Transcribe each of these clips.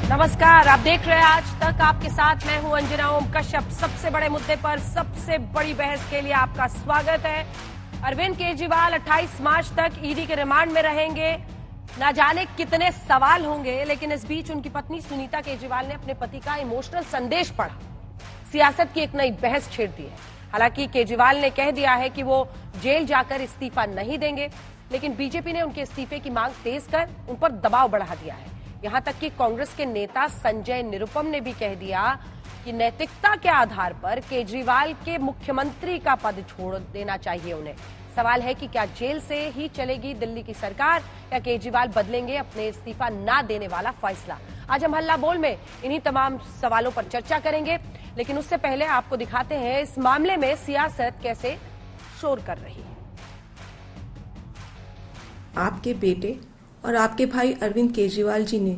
नमस्कार, आप देख रहे हैं आज तक। आपके साथ मैं हूं अंजना ओम कश्यप। सबसे बड़े मुद्दे पर सबसे बड़ी बहस के लिए आपका स्वागत है। अरविंद केजरीवाल 28 मार्च तक ईडी के रिमांड में रहेंगे। ना जाने कितने सवाल होंगे, लेकिन इस बीच उनकी पत्नी सुनीता केजरीवाल ने अपने पति का इमोशनल संदेश पढ़ा। सियासत की एक नई बहस छेड़ दी है। हालांकि केजरीवाल ने कह दिया है कि वो जेल जाकर इस्तीफा नहीं देंगे, लेकिन बीजेपी ने उनके इस्तीफे की मांग तेज कर उन पर दबाव बढ़ा दिया है। यहां तक कि कांग्रेस के नेता संजय निरुपम ने भी कह दिया कि नैतिकता के आधार पर केजरीवाल के मुख्यमंत्री का पद छोड़ देना चाहिए उन्हें। सवाल है कि क्या जेल से ही चलेगी दिल्ली की सरकार या केजरीवाल बदलेंगे अपने इस्तीफा ना देने वाला फैसला। आज हम हल्ला बोल में इन्हीं तमाम सवालों पर चर्चा करेंगे, लेकिन उससे पहले आपको दिखाते हैं इस मामले में सियासत कैसे शोर कर रही है। आपके बेटे और आपके भाई अरविंद केजरीवाल जी ने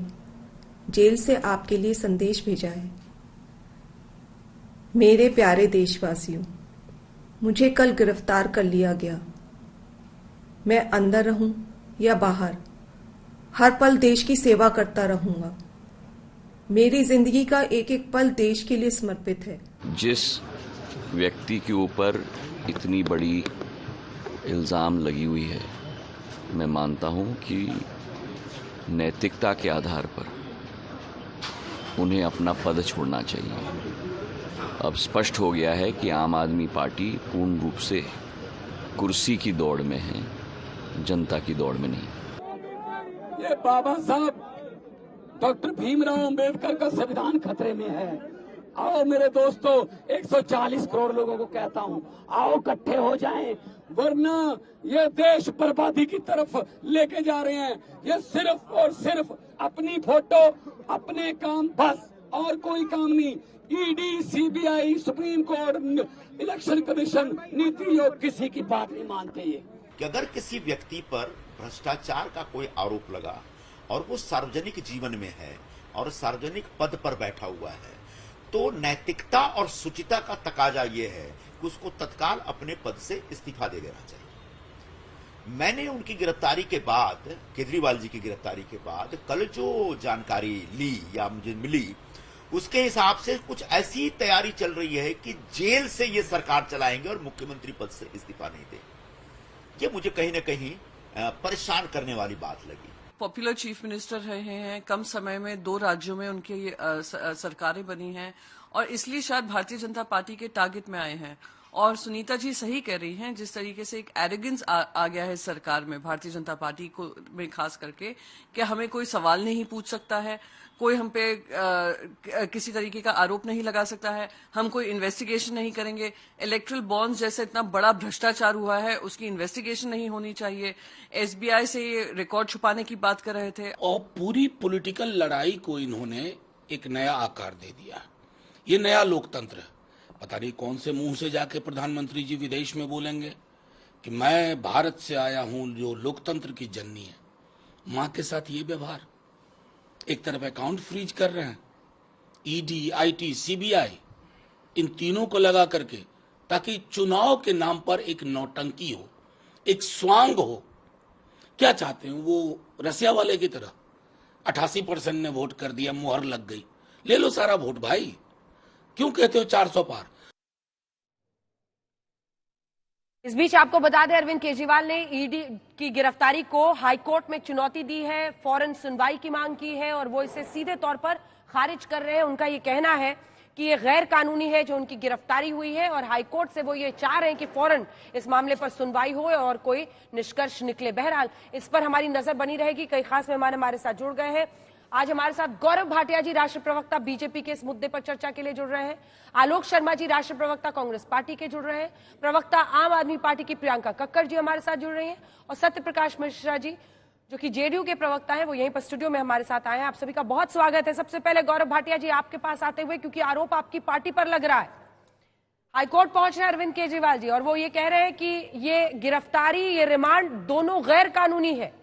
जेल से आपके लिए संदेश भेजा है। मेरे प्यारे देशवासियों, मुझे कल गिरफ्तार कर लिया गया। मैं अंदर रहूं या बाहर, हर पल देश की सेवा करता रहूंगा। मेरी जिंदगी का एक एक पल देश के लिए समर्पित है। जिस व्यक्ति के ऊपर इतनी बड़ी इल्जाम लगी हुई है, मैं मानता हूं कि नैतिकता के आधार पर उन्हें अपना पद छोड़ना चाहिए। अब स्पष्ट हो गया है कि आम आदमी पार्टी पूर्ण रूप से कुर्सी की दौड़ में है, जनता की दौड़ में नहीं। ये बाबा साहब डॉक्टर भीमराव अंबेडकर का संविधान खतरे में है। आओ मेरे दोस्तों, 140 करोड़ लोगों को कहता हूं, आओ इकट्ठे हो जाएं, वरना ये देश बर्बादी की तरफ लेके जा रहे हैं। ये सिर्फ और सिर्फ अपनी फोटो, अपने काम, बस और कोई काम नहीं। ED, CBI, supreme court, election commission, NITI Aayog किसी की बात नहीं मानते। ये कि अगर किसी व्यक्ति पर भ्रष्टाचार का कोई आरोप लगा और वो सार्वजनिक जीवन में है और सार्वजनिक पद पर बैठा हुआ है, तो नैतिकता और शुचिता का तकाजा ये है कि उसको तत्काल अपने पद से इस्तीफा दे देना चाहिए। मैंने उनकी गिरफ्तारी के बाद, केजरीवाल जी की गिरफ्तारी के बाद कल जो जानकारी ली या मुझे मिली, उसके हिसाब से कुछ ऐसी तैयारी चल रही है कि जेल से ये सरकार चलाएंगे और मुख्यमंत्री पद से इस्तीफा नहीं देंगे। ये मुझे कहीं ना कहीं परेशान करने वाली बात लगी। पॉपुलर चीफ मिनिस्टर रहे हैं, कम समय में 2 राज्यों में उनकी सरकारें बनी हैं और इसलिए शायद भारतीय जनता पार्टी के टारगेट में आए हैं। और सुनीता जी सही कह रही हैं, जिस तरीके से एक एरोगेंस आ गया है सरकार में, भारतीय जनता पार्टी को में खास करके, कि हमें कोई सवाल नहीं पूछ सकता है, कोई हम पे किसी तरीके का आरोप नहीं लगा सकता है, हम कोई इन्वेस्टिगेशन नहीं करेंगे। इलेक्ट्रल बॉन्ड्स जैसे इतना बड़ा भ्रष्टाचार हुआ है, उसकी इन्वेस्टिगेशन नहीं होनी चाहिए। एसबीआई से ये रिकॉर्ड छुपाने की बात कर रहे थे। और पूरी पॉलिटिकल लड़ाई को इन्होंने एक नया आकार दे दिया। ये नया लोकतंत्र है। पता नहीं कौन से मुंह से जाके प्रधानमंत्री जी विदेश में बोलेंगे कि मैं भारत से आया हूं जो लोकतंत्र की जननी है। मां के साथ ये व्यवहार, एक तरफ अकाउंट फ्रीज कर रहे हैं, ईडी, आईटी, सीबीआई, इन तीनों को लगा करके, ताकि चुनाव के नाम पर एक नौटंकी हो, एक स्वांग हो। क्या चाहते हैं वो? रसिया वाले की तरह 88% ने वोट कर दिया, मुहर लग गई, ले लो सारा वोट भाई। क्यों कहते हो 400 पार? इस बीच आपको बता दें, अरविंद केजरीवाल ने ईडी की गिरफ्तारी को हाईकोर्ट में चुनौती दी है, फौरन सुनवाई की मांग की है और वो इसे सीधे तौर पर खारिज कर रहे हैं। उनका ये कहना है कि ये गैर कानूनी है जो उनकी गिरफ्तारी हुई है और हाईकोर्ट से वो ये चाह रहे हैं कि फौरन इस मामले पर सुनवाई हो और कोई निष्कर्ष निकले। बहरहाल इस पर हमारी नजर बनी रहेगी। कई खास मेहमान हमारे साथ जुड़ गए हैं। आज हमारे साथ गौरव भाटिया जी, राष्ट्रीय प्रवक्ता, बीजेपी के इस मुद्दे पर चर्चा के लिए जुड़ रहे हैं। आलोक शर्मा जी, राष्ट्रीय प्रवक्ता, कांग्रेस पार्टी के जुड़ रहे हैं। प्रवक्ता आम आदमी पार्टी की प्रियंका कक्कड़ जी हमारे साथ जुड़ रही हैं और सत्य प्रकाश मिश्रा जी, जो कि जेडीयू के प्रवक्ता हैं, वो यहीं पर स्टूडियो में हमारे साथ आए हैं। आप सभी का बहुत स्वागत है। सबसे पहले गौरव भाटिया जी, आपके पास आते हुए, क्योंकि आरोप आपकी पार्टी पर लग रहा है, हाईकोर्ट पहुंच रहे हैं अरविंद केजरीवाल जी और वो ये कह रहे हैं कि ये गिरफ्तारी, ये रिमांड दोनों गैर कानूनी है।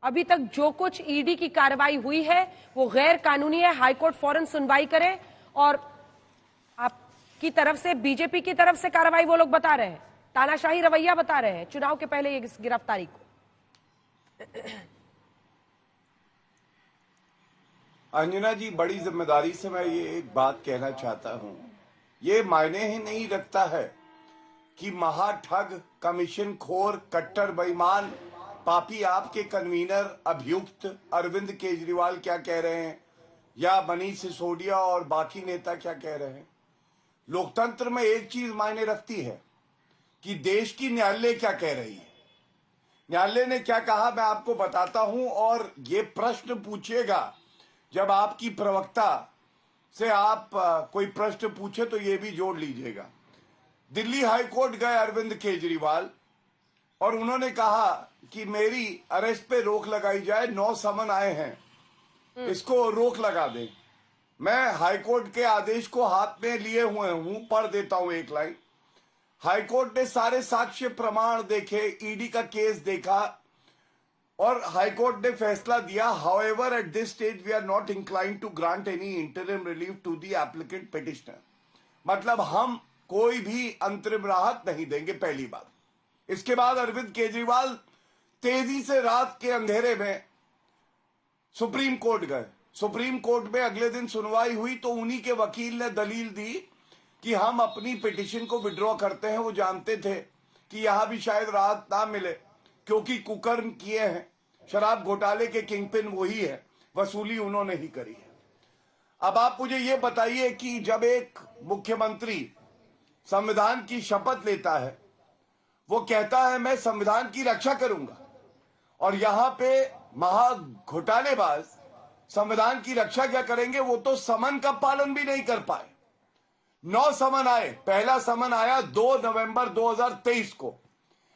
अभी तक जो कुछ ईडी की कार्रवाई हुई है वो गैर कानूनी है। हाईकोर्ट फौरन सुनवाई करे और आपकी तरफ से, बीजेपी की तरफ से कार्रवाई वो लोग बता रहे हैं, तानाशाही रवैया बता रहे हैं चुनाव के पहले ये गिरफ्तारी को। अंजना जी, बड़ी जिम्मेदारी से मैं ये एक बात कहना चाहता हूँ। ये मायने ही नहीं रखता है कि महाठग, कमीशन खोर, कट्टर बेईमान, पापी आपके कन्वीनर अभियुक्त अरविंद केजरीवाल क्या कह रहे हैं या मनीष सिसोदिया और बाकी नेता क्या कह रहे हैं। लोकतंत्र में एक चीज मायने रखती है कि देश की न्यायालय क्या कह रही है। न्यायालय ने क्या कहा मैं आपको बताता हूं, और ये प्रश्न पूछिएगा जब आपकी प्रवक्ता से आप कोई प्रश्न पूछे तो ये भी जोड़ लीजिएगा। दिल्ली हाईकोर्ट गए अरविंद केजरीवाल और उन्होंने कहा कि मेरी अरेस्ट पे रोक लगाई जाए, 9 समन आए हैं, इसको रोक लगा दें। मैं हाईकोर्ट के आदेश को हाथ में लिए हुए हूं, पढ़ देता हूं एक लाइन। हाईकोर्ट ने सारे साक्ष्य प्रमाण देखे, ईडी का केस देखा और हाईकोर्ट ने फैसला दिया, however at this stage we are not inclined to grant any interim relief to the applicant petitioner. मतलब हम कोई भी अंतरिम राहत नहीं देंगे, पहली बात। इसके बाद अरविंद केजरीवाल तेजी से रात के अंधेरे में सुप्रीम कोर्ट गए। सुप्रीम कोर्ट में अगले दिन सुनवाई हुई तो उन्हीं के वकील ने दलील दी कि हम अपनी पिटिशन को विड्रॉ करते हैं। वो जानते थे कि यहां भी शायद राहत ना मिले क्योंकि कुकर्म किए हैं, शराब घोटाले के किंगपिन वही है, वसूली उन्होंने ही करी है। अब आप मुझे ये बताइए कि जब एक मुख्यमंत्री संविधान की शपथ लेता है, वो कहता है मैं संविधान की रक्षा करूंगा, और यहां पे महा घोटालेबाज संविधान की रक्षा क्या करेंगे, वो तो समन का पालन भी नहीं कर पाए। 9 समन आए, पहला समन आया 2 नवंबर 2023 को।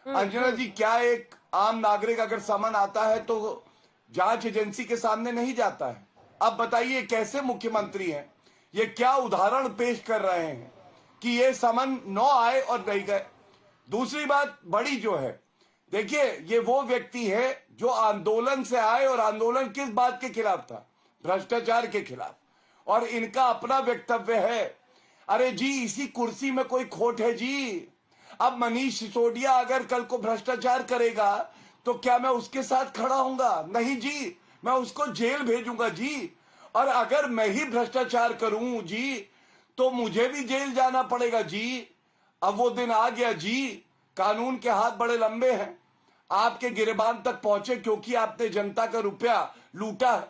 अंजना जी, क्या एक आम नागरिक अगर समन आता है तो जांच एजेंसी के सामने नहीं जाता है? अब बताइए कैसे मुख्यमंत्री हैं, ये क्या उदाहरण पेश कर रहे हैं कि ये समन 9 आए और नहीं गए। दूसरी बात बड़ी जो है, देखिए ये वो व्यक्ति है जो आंदोलन से आए, और आंदोलन किस बात के खिलाफ था? भ्रष्टाचार के खिलाफ। और इनका अपना वक्तव्य है, अरे जी इसी कुर्सी में कोई खोट है जी। अब मनीष सिसोदिया अगर कल को भ्रष्टाचार करेगा तो क्या मैं उसके साथ खड़ा होऊंगा? नहीं जी, मैं उसको जेल भेजूंगा जी। और अगर मैं ही भ्रष्टाचार करूं जी तो मुझे भी जेल जाना पड़ेगा जी। अब वो दिन आ गया जी, कानून के हाथ बड़े लंबे हैं, आपके गिरेबान तक पहुंचे क्योंकि आपने जनता का रुपया लूटा है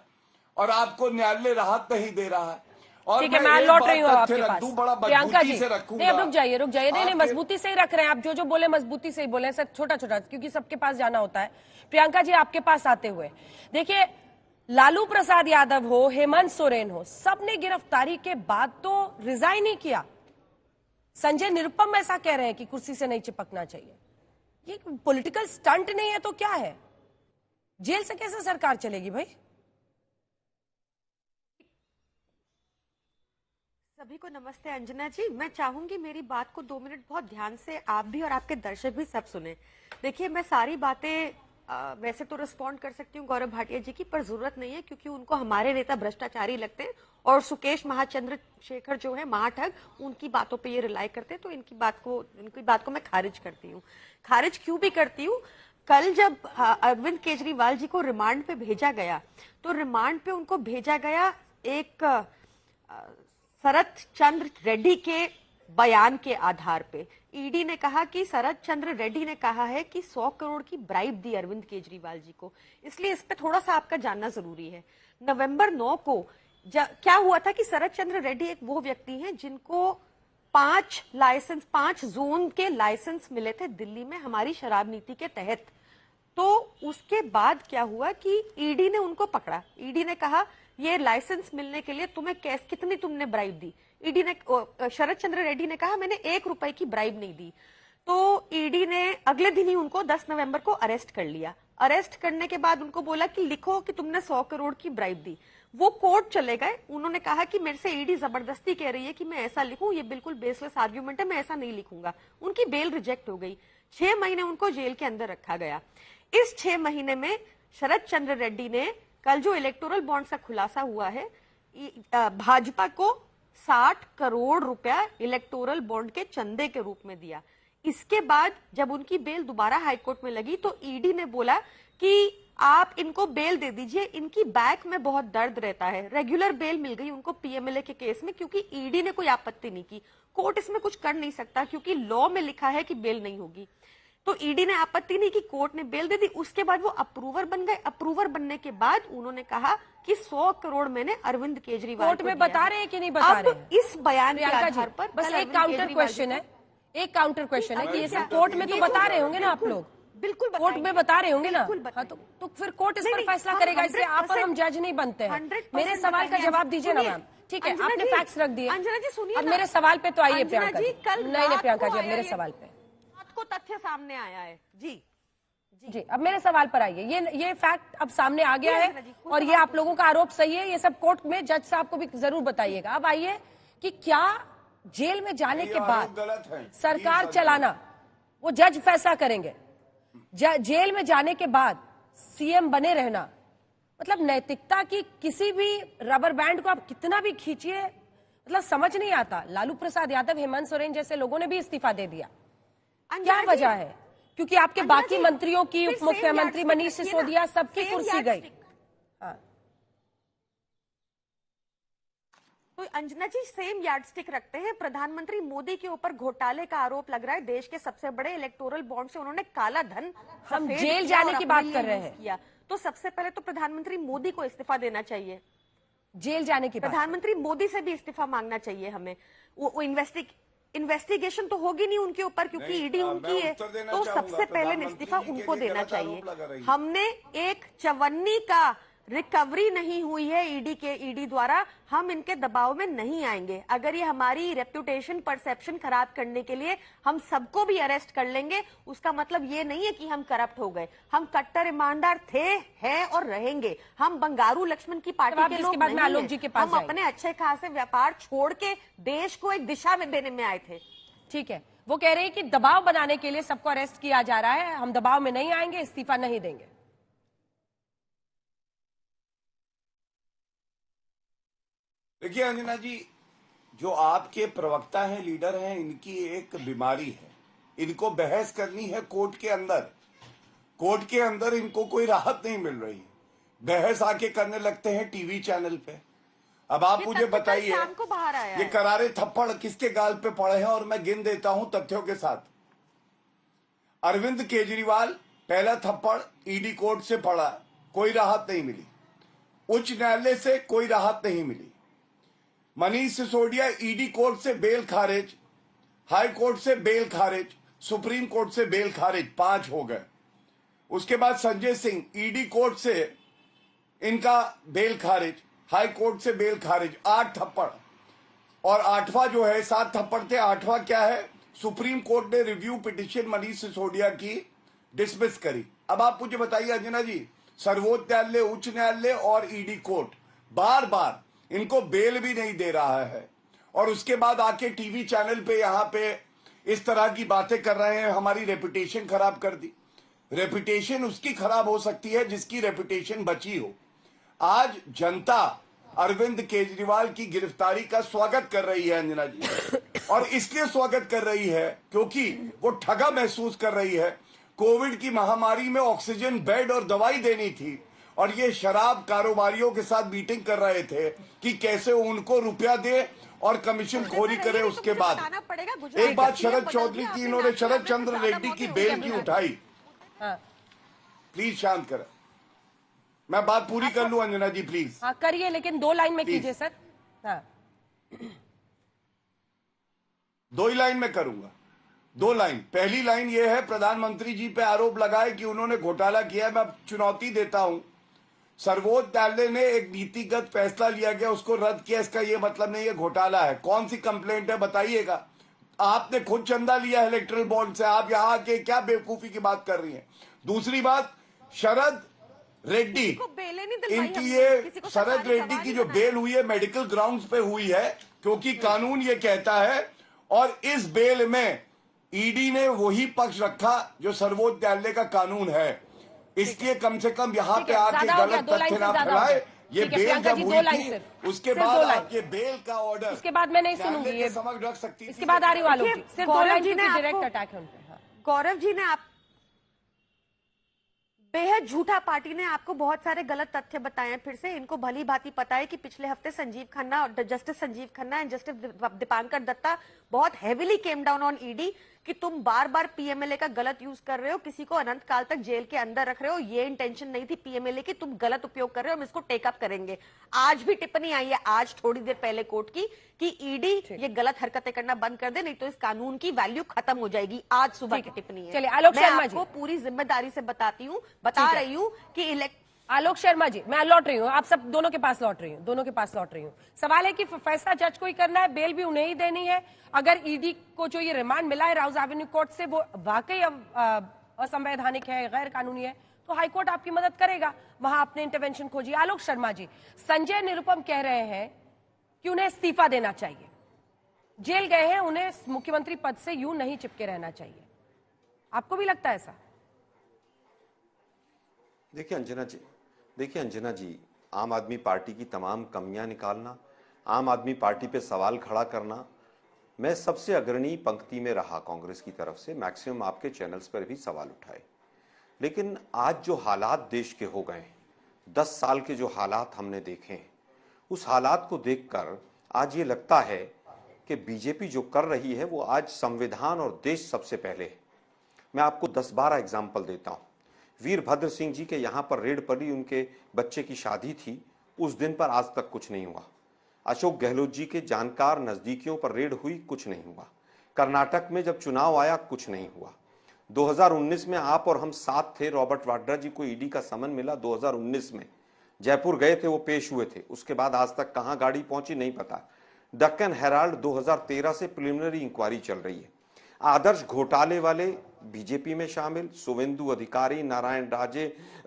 और आपको न्यायालय राहत नहीं दे रहा है। और ठीक है, मैं लौट रही हूँ आपके पास। बड़ा प्रियंका जी, से रखूंगा। नहीं, अब रुक जाइए नहीं, मजबूती से ही रख रहे हैं आप, जो बोले मजबूती से ही बोले, सर छोटा छोटा क्योंकि सबके पास जाना होता है। प्रियंका जी, आपके पास आते हुए देखिए, लालू प्रसाद यादव हो, हेमंत सोरेन हो, सबने गिरफ्तारी के बाद तो रिजाइन ही किया। संजय निरुपम ऐसा कह रहे हैं कि कुर्सी से नहीं चिपकना चाहिए। ये पॉलिटिकल स्टंट नहीं है तो क्या है? जेल से कैसे सरकार चलेगी भाई? सभी को नमस्ते। अंजना जी, मैं चाहूंगी मेरी बात को 2 मिनट बहुत ध्यान से आप भी और आपके दर्शक भी सब सुने। देखिए, मैं सारी बातें वैसे तो रिस्पॉन्ड कर सकती हूँ गौरव भाटिया जी की, पर जरूरत नहीं है क्योंकि उनको हमारे नेता भ्रष्टाचारी लगते हैं और सुकेश महाचंद्रशेखर जो है महाठग, उनकी बातों पे ये रिलाई करते हैं। तो इनकी बात को मैं खारिज करती हूँ। खारिज क्यों भी करती हूँ? कल जब अरविंद केजरीवाल जी को रिमांड पे भेजा गया तो रिमांड पे उनको भेजा गया एक शरद चंद्र रेड्डी के बयान के आधार पे। ईडी ने कहा कि शरद चंद्र रेड्डी ने कहा है कि 100 करोड़ की ब्राइब दी अरविंद केजरीवाल जी को, इसलिए इस पे थोड़ा सा आपका जानना जरूरी है। नवंबर 9 को क्या हुआ था कि शरद चंद्र रेड्डी एक वो व्यक्ति हैं जिनको 5 जोन के लाइसेंस मिले थे दिल्ली में हमारी शराब नीति के तहत। तो उसके बाद क्या हुआ कि ईडी ने उनको पकड़ा। ईडी ने कहा ये लाइसेंस मिलने के लिए तुम्हें कितनी तुमने ब्राइब दी? ईडी ने, शरद चंद्र रेड्डी ने कहा मैंने 1 रुपए की ब्राइब नहीं दी। तो ईडी ने अगले दिन ही उनको 10 नवंबर को अरेस्ट कर लिया। अरेस्ट करने के बाद उनको बोला कि लिखो कि तुमने 100 करोड़ की ब्राइब दी। वो कोर्ट चले गए, उन्होंने कहा कि मेरे से ईडी जबरदस्ती कह रही है कि मैं ऐसा लिखूं, ये बिल्कुल बेसलेस आर्ग्यूमेंट है, मैं ऐसा नहीं लिखूंगा। उनकी बेल रिजेक्ट हो गई। 6 महीने उनको जेल के अंदर रखा गया। इस 6 महीने में शरद चंद्र रेड्डी ने कल जो इलेक्टोरल बॉन्ड का खुलासा हुआ है, भाजपा को 60 करोड़ रुपया इलेक्टोरल बॉन्ड के चंदे के रूप में दिया। इसके बाद जब उनकी बेल दोबारा हाईकोर्ट में लगी तो ईडी ने बोला कि आप इनको बेल दे दीजिए। इनकी बैक में बहुत दर्द रहता है, रेगुलर बेल मिल गई उनको पीएमएलए के केस में, क्योंकि ईडी ने कोई आपत्ति नहीं की। कोर्ट इसमें कुछ कर नहीं सकता क्योंकि लॉ में लिखा है कि बेल नहीं होगी। तो ईडी ने आपत्ति नहीं की, कोर्ट ने बेल दे दी। उसके बाद वो अप्रूवर बन गए। अप्रूवर बनने के बाद उन्होंने कहा कि 100 करोड़ मैंने अरविंद केजरीवाल कोर्ट में बता रहे हैं कि नहीं बता रहे हैं? इस बयान के प्रियंका जी, आधार पर बस कल एक अरविंद काउंटर केजरीवाल जी क्वेश्चन है, को- एक काउंटर क्वेश्चन है कि ये सब क्या- कोर्ट में तो ये बता रहे होंगे ना आप बिल्कुल, लोग, बिल्कुल कोर्ट बताएंगे। में बता रहे होंगे ना। बिल्कुल हाँ, बताएंगे। तो फिर कोर्ट इस नहीं, पर नहीं, फैसला हम करेगा, इसलिए आप और हम 100% जज नहीं बनते हैं। 100% मेरे सवाल का बताएंगे। जवाब दीजिए ना सुनिए, मैम। ठीक है, अंजना आपने जी, फैक्ट्स रख दिए। अंजना जी सुनिए अब ना। मेरे सवाल पे तो आइए अंजना प्रियंका जी, जी। कल नहीं रात प्रियंका को जी, अब आया मेरे ये- सवाल पे रात को तथ्य सामने आया है जी। जी, अब मेरे सवाल पर आइए। ये फैक्ट अब सामने आ गया जी, है अंजना जी, कोई और ये सवाल आप लोगों का आरोप सही है। ये सब कोर्ट में जज साहब को भी जरूर बताइएगा। अब आइए कि क्या जेल में जाने ये के आरोप बाद गलत है। सरकार ये चलाना वो जज फैसला करेंगे, जेल में जाने के बाद सीएम बने रहना, मतलब नैतिकता की किसी भी रबर बैंड को आप कितना भी खींचिए, मतलब समझ नहीं आता। लालू प्रसाद यादव, हेमंत सोरेन जैसे लोगों ने भी इस्तीफा दे दिया। क्या अंजना जी, वजह है? क्योंकि आपके अंजना बाकी जी, मंत्रियों की, फिर उप same मुख्यमंत्री yardstick मनीष रखिए ना, सिसोदिया, सबकी same कुर्सी गई। yardstick। हाँ, तो अंजना जी सेम यार्डस्टिक रखते हैं। प्रधानमंत्री मोदी के ऊपर घोटाले का आरोप लग रहा है। देश के सबसे बड़े इलेक्टोरल बॉन्ड से उन्होंने काला धन हम सफेद जेल किया जाने और की अपने बात लिए कर रहे यूज हैं। किया। तो सबसे पहले तो प्रधानमंत्री मोदी को इस्तीफा देना चाहिए। जेल जाने की बात। प्रधानमंत्री मोदी से भी इस्तीफा मांगना चाहिए हमें। वो इन्वेस्टिगेशन तो होगी नहीं उनके ऊपर क्योंकि नहीं, ईडी मैं उनकी है। उत्तर देना तो चाहूंगा। सबसे पहले प्रधानमंत्री इस्तीफा जी के उनको लिए देना गलत आरोप लगा चाहिए। रही है। हमने एक 54 का रिकवरी नहीं हुई है ईडी द्वारा। हम इनके दबाव में नहीं आएंगे। अगर ये हमारी रेप्यूटेशन परसेप्शन खराब करने के लिए हम सबको भी अरेस्ट कर लेंगे, उसका मतलब ये नहीं है कि हम करप्ट हो गए। हम कट्टर ईमानदार थे, हैं और रहेंगे। हम बंगारू लक्ष्मण की पार्टी जवाब के जिसके लोग बाद में नहीं आलोक हैं। जी के पास हम जाएंगे। अपने अच्छे खासे व्यापार छोड़ के देश को एक दिशा में देने में आए थे। ठीक है, वो कह रहे हैं कि दबाव बनाने के लिए सबको अरेस्ट किया जा रहा है, हम दबाव में नहीं आएंगे, इस्तीफा नहीं देंगे। देखिए अंजना जी, जो आपके प्रवक्ता हैं, लीडर हैं, इनकी एक बीमारी है। इनको बहस करनी है कोर्ट के अंदर। कोर्ट के अंदर इनको कोई राहत नहीं मिल रही। बहस आके करने लगते हैं टीवी चैनल पे। अब आप ये मुझे तथ्य कल बताइए, शाम को बाहर आया ये है। करारे थप्पड़ किसके गाल पे पड़े हैं? और मैं गिन देता हूं तथ्यों के साथ। अरविंद केजरीवाल पहला थप्पड़ ईडी कोर्ट से पड़ा, कोई राहत नहीं मिली। उच्च न्यायालय से कोई राहत नहीं मिली। मनीष सिसोदिया ईडी कोर्ट से बेल खारिज, हाई कोर्ट से बेल खारिज, सुप्रीम कोर्ट से बेल खारिज, 5 हो गए। उसके बाद संजय सिंह ईडी कोर्ट से इनका बेल खारिज, हाई कोर्ट से बेल खारिज, 8 थप्पड़। और 8वां जो है, 7 थप्पड़ थे, 8वां क्या है? सुप्रीम कोर्ट ने रिव्यू पिटिशन मनीष सिसोदिया की डिसमिस करी। अब आप मुझे बताइए अंजना जी, सर्वोच्च न्यायालय, उच्च न्यायालय और ईडी कोर्ट बार बार इनको बेल भी नहीं दे रहा है। और उसके बाद आके टीवी चैनल पे यहाँ पे इस तरह की बातें कर रहे हैं, हमारी रेपुटेशन खराब कर दी। रेपुटेशन उसकी खराब हो सकती है जिसकी रेपुटेशन बची हो। आज जनता अरविंद केजरीवाल की गिरफ्तारी का स्वागत कर रही है अंजना जी, और इसलिए स्वागत कर रही है क्योंकि वो ठगा महसूस कर रही है। कोविड की महामारी में ऑक्सीजन बेड और दवाई देनी थी, और ये शराब कारोबारियों के साथ मीटिंग कर रहे थे कि कैसे उनको रुपया दे और कमीशन खोरी करे। उसके बाद एक बात शरद चौधरी की, इन्होंने शरद चंद्र रेड्डी की बेल की उठाई। हाँ, प्लीज शांत करें, मैं बात पूरी कर लूं अंजना जी प्लीज। हाँ करिए, लेकिन 2 लाइन में Please. कीजिए सर। हाँ, 2 ही लाइन में करूंगा। 2 लाइन। पहली लाइन ये है, प्रधानमंत्री जी पे आरोप लगाए कि उन्होंने घोटाला किया है। मैं चुनौती देता हूं, सर्वोच्च न्यायालय ने एक नीतिगत फैसला लिया गया, उसको रद्द किया। इसका ये मतलब नहीं है घोटाला है। कौन सी कंप्लेंट है बताइएगा? आपने खुद चंदा लिया है इलेक्ट्रल बॉन्ड से, आप यहां आके क्या बेवकूफी की बात कर रही हैं? दूसरी बात, शरद रेड्डी, इनकी ये शरद रेड्डी की जो बेल हुई है मेडिकल ग्राउंड्स पे हुई है, क्योंकि कानून ये कहता है। और इस बेल में ईडी ने वही पक्ष रखा जो सर्वोच्च न्यायालय का कानून है। इसलिए कम से कम यहाँ पे आके गलत तथ्य ना फैलाए। ये बेल जब हुई थी उसके बाद आपके बेल का ऑर्डर, इसके बाद मैं नहीं सुनूंगी ये, समझ रख सकती थी। इसके बाद आ रही वालों की सिर्फ 2 लाइन, क्योंकि डायरेक्ट अटैक है उन पे। हाँ। गौरव जी ने बेहद झूठा पार्टी ने आपको बहुत सारे गलत तथ्य बताए हैं। फिर से इनको भली भांति पता है कि पिछले हफ्ते संजीव खन्ना और justice Sanjiv Khanna and justice Dipankar Datta बहुत heavily came down on ED कि तुम बार बार पीएमएलए का गलत यूज कर रहे हो, किसी को अनंत काल तक जेल के अंदर रख रहे हो। ये इंटेंशन नहीं थी पीएमएलए की, तुम गलत उपयोग कर रहे हो, हम इसको टेकअप करेंगे। आज भी टिप्पणी आई है, आज थोड़ी देर पहले कोर्ट की, कि ईडी ये गलत हरकतें करना बंद कर दे, नहीं तो इस कानून की वैल्यू खत्म हो जाएगी। आज सुबह की टिप्पणी है। चलिए, आलोक मैं शर्मा जी। आपको पूरी जिम्मेदारी से बता रही हूँ कि आलोक शर्मा जी, मैं लौट रही हूँ, आप सब दोनों के पास लौट रही हूँ। सवाल है कि फैसला जज को ही करना है, बेल भी उन्हें ही देनी है। अगर ईडी को जो ये रिमांड मिला है राउज एवेन्यू कोर्ट से वो वाकई असंवैधानिक है, गैर कानूनी है, तो हाईकोर्ट आपकी मदद करेगा, वहां आपने इंटरवेंशन खोजी। आलोक शर्मा जी, संजय निरुपम कह रहे हैं कि उन्हें इस्तीफा देना चाहिए, जेल गए हैं, उन्हें मुख्यमंत्री पद से यूं नहीं चिपके रहना चाहिए। आपको भी लगता है ऐसा? देखिए अंजना जी, आम आदमी पार्टी की तमाम कमियां निकालना, आम आदमी पार्टी पे सवाल खड़ा करना, मैं सबसे अग्रणी पंक्ति में रहा कांग्रेस की तरफ से, मैक्सिमम आपके चैनल्स पर भी सवाल उठाए। लेकिन आज जो हालात देश के हो गए, 10 साल के जो हालात हमने देखे हैं, उस हालात को देखकर आज ये लगता है कि बीजेपी जो कर रही है वो आज संविधान और देश सबसे पहले है। मैं आपको 10-12 एग्जाम्पल देता हूं। वीरभद्र सिंह जी के यहां पर रेड पड़ी, उनके बच्चे की शादी थी, उस दिन पर आज तक कुछ नहीं हुआ। अशोक गहलोत जी के जानकार नजदीकियों पर रेड हुई, कुछ नहीं हुआ। कर्नाटक में जब चुनाव आया, कुछ नहीं हुआ। 2019 में आप और हम साथ थे, रॉबर्ट वाड्रा जी को ईडी का समन मिला 2019 में, जयपुर गए थे, वो पेश हुए थे। उसके बाद आज तक कहां गाड़ी पहुंची नहीं पता। डक्कन हेराल्ड 2013 से प्रिलिमिनरी इंक्वायरी चल रही है। आदर्श घोटाले वाले बीजेपी में शामिल, शुवेंदु अधिकारी, नारायण